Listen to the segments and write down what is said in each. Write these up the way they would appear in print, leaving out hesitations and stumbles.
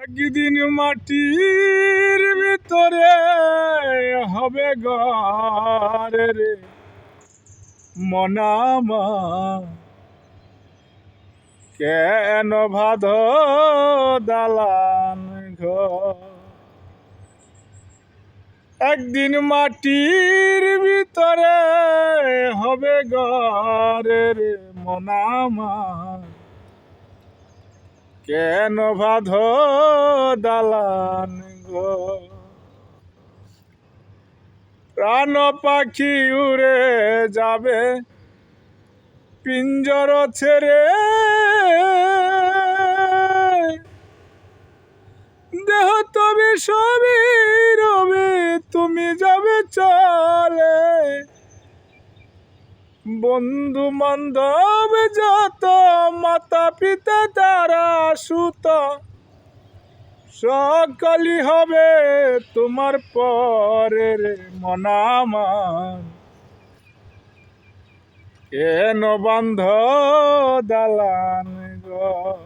একদিন মাটির ভিতরে হবে ঘর রে মনামা, কেন ভাদ দালান ঘর। একদিন মাটির ভিতরে হবে ঘর রে মনামা, কেন বাঁধ দালান ঘর। প্রাণ পাখি উড়ে যাবে পিঞ্জর ছেড়ে, দেহ তবে সবই রবে তুমি যাবে চলে। বন্ধু বান্ধব যত মাতা পিতা তারা সুত, সকলই হবে তোমার পরে রে মনামা, কেন বান্ধ দালান ঘর।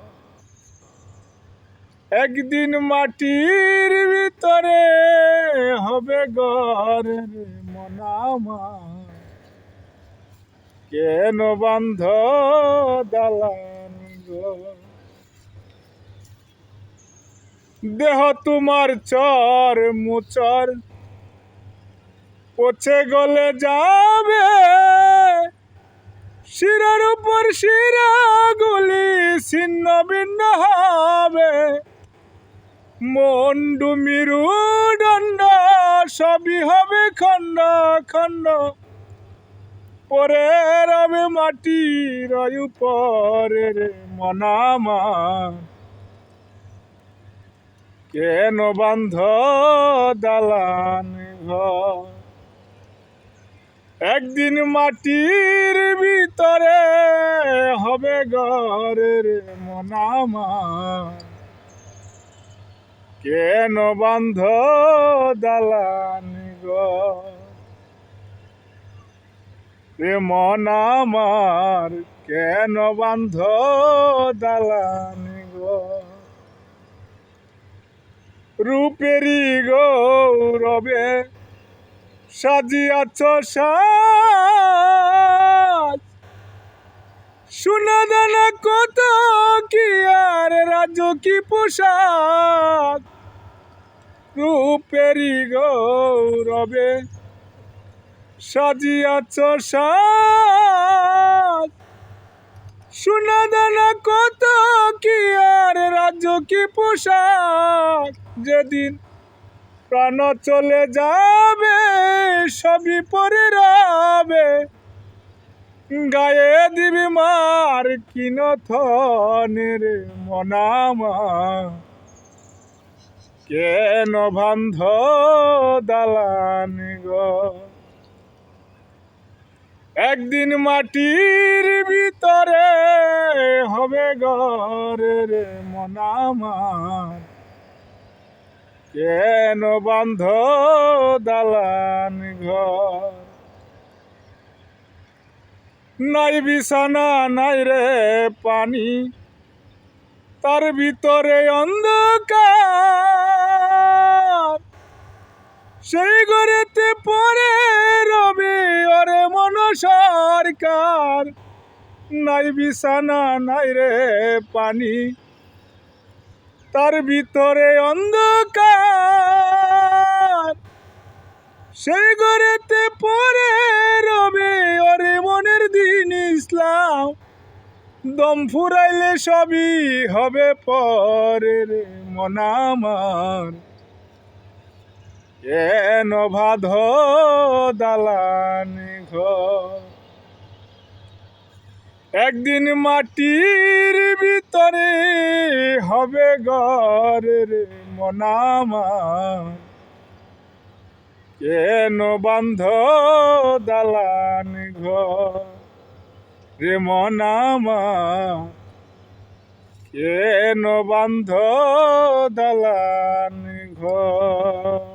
একদিন মাটির ভিতরে হবে ঘর রে মনামা, কেন বান্ধ দালান ঘর। দেহ তোমার চর মুচর পচে গলে যাবে, শিরার উপর শিরা গুলি ছিন্ন ভিন্ন হবে। মন্ডু মিরু দণ্ড সবই হবে খণ্ড খণ্ড, পরে রবে মাটির উপরে রে মনামা, কেন বান্ধ দালান ঘর। একদিন মাটির ভিতরে হবে ঘর রে মনামা, কেন বান্ধ দালান ঘর। রে মনামার কেন বান্ধ দালান ঘর। রূপেরি গৌরবে সাজিয়াছ সাজ, সোনা দানা কত কি আর রাজ কি পোশাক। রূপেরি গৌরবে সাজিয়াছ সাজ, সোনা দানা কত কি আর রাজ কি পোশাক। যেদিন প্রাণ চলে যাবে সবই পরে রবে, গায়ে দিবি মার কিন থনে রে মনামা, কেন বান্ধ দালান ঘর। একদিন মাটির ভিতরে হবে ঘর রে মনামা, কেন বান্ধ দালান ঘর। নাই বিছানা নাই রে পানি, তার ভিতরে অন্ধকার। সেই ঘরেতে পরে রবে ওরে মন সরকার। নাই বিছানা নাই রে পানি, তার ভিতরে অন্ধকার। সেই ঘরেতে পরে রবে ওরে মনের দিন ইসলাম। দম ফুরাইলে সবই হবে পরে রে মনামার, কেন বাঁধ দালান ঘর। একদিন মাটির ভিতরে হবে ঘর রে মনামা, কেন বান্ধ দালান ঘর রে মনামা, কেন বান্ধ দালান ঘর।